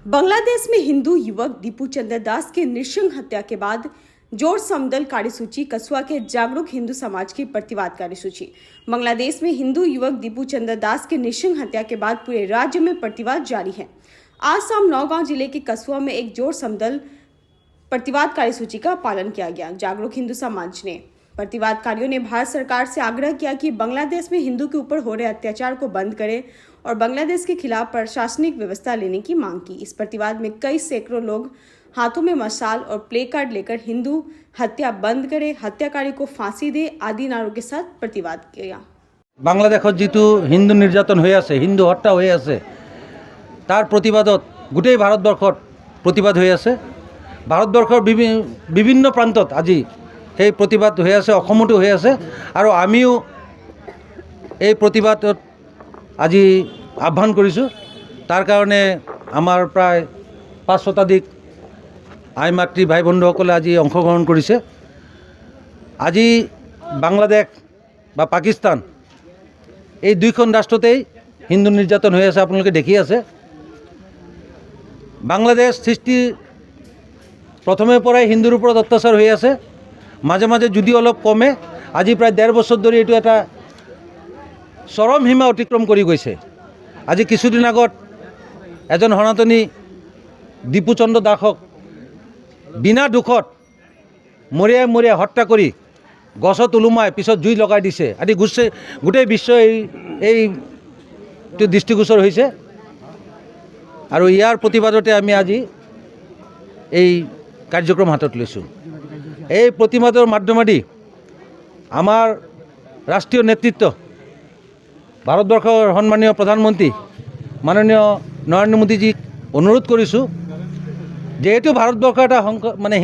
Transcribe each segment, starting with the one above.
बांग्लादेश में हिंदू युवक दीपू चंद्र दास के नृशंस हत्या के बाद जोर समदल कार्यसूची कस्बा के जागरूक हिंदू समाज की प्रतिवाद कार्यसूची। बांग्लादेश में हिंदू युवक दीपू चंद्र दास के नृशंस हत्या के बाद पूरे राज्य में प्रतिवाद जारी है। आज शाम नौगांव जिले के कस्बा में एक जोर समदल प्रतिवाद कार्यसूची का पालन किया गया। जागरूक हिंदू समाज ने प्रतिवादकारियों ने भारत सरकार से आग्रह किया कि बांग्लादेश में हिंदू के ऊपर हो रहे अत्याचार को बंद करे और बांग्लादेश के खिलाफ प्रशासनिक व्यवस्था लेने की मांग की। इस प्रतिवाद में कई सैकड़ों लोग हाथों में मशाल और प्ले कार्ड लेकर हिंदू हत्या बंद करे, हत्याकारी को फांसी दे आदि नारों के साथ प्रतिवाद किया। बांग्लादेशत जीतु हिंदू निर्यातन हो आछे, हिंदू हत्या हो आछे, तार प्रतिबादत गोटेई भारतवर्षत प्रतिबाद हो आछे। भारतवर्षर विभिन्न प्रान्तत আজি এই प्रतिबाद हो आछे, অসমতো हो आछे আৰু আমিও এই प्रतिबादত আজি আহ্বান কৰিছোঁ। তাৰ কাৰণে আমাৰ প্ৰায় ৫ শতাধিক আই মাতৃ ভাই বন্ধুসকলে আজি অংশগ্ৰহণ কৰিছে। আজি বাংলাদেশ বা পাকিস্তান এই দুইখন ৰাষ্ট্ৰতেই হিন্দু নিৰ্যাতন হৈ আছে, আপোনালোকে দেখি আছে। বাংলাদেশ সৃষ্টি প্ৰথমে পৰাই হিন্দুৰ ওপৰত অত্যাচাৰ হৈ আছে, মাজে মাজে যদি অলপ কমে, আজি প্ৰায় ১.৫ বছৰ ধৰি এইটো এটা চৰম সীমা অতিক্ৰম কৰি গৈছে। আজি কিছুদিন আগত এজন সনাতনী দীপু চন্দ্ৰ দাসক বিনা দুখত মৰিয়াই মৰিয়াই হত্যা কৰি গছত ওলোমাই পিছত জুই লগাই দিছে। আজি গোটেই বিশ্ব এইটো দৃষ্টিগোচৰ হৈছে আৰু ইয়াৰ প্ৰতিবাদতে আমি আজি এই কাৰ্যক্ৰম হাতত লৈছোঁ। এই প্ৰতিবাদৰ মাধ্যমেদি আমাৰ ৰাষ্ট্ৰীয় নেতৃত্ব ভাৰতবৰ্ষৰ সন্মানীয় প্ৰধানমন্ত্ৰী মাননীয় নৰেন্দ্ৰ মোদীজীক অনুৰোধ কৰিছোঁ, যেহেতু ভাৰতবৰ্ষ এটা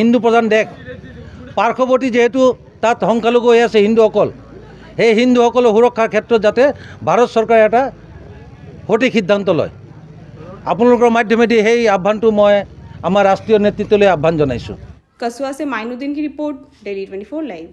হিন্দু প্ৰধান দেশ, পাৰ্শ্বৱৰ্তী যেহেতু তাত সংখ্যালঘু হৈ আছে হিন্দুসকল, সেই হিন্দুসকলৰ সুৰক্ষাৰ ক্ষেত্ৰত যাতে ভাৰত চৰকাৰে এটা সঠিক সিদ্ধান্ত লয়। আপোনালোকৰ মাধ্যমেদি সেই আহ্বানটো মই আমাৰ ৰাষ্ট্ৰীয় নেতৃত্বলৈ আহ্বান জনাইছোঁ। कस्बा से माइनुद्दीन की रिपोर्ट, डेली 24 लाइव।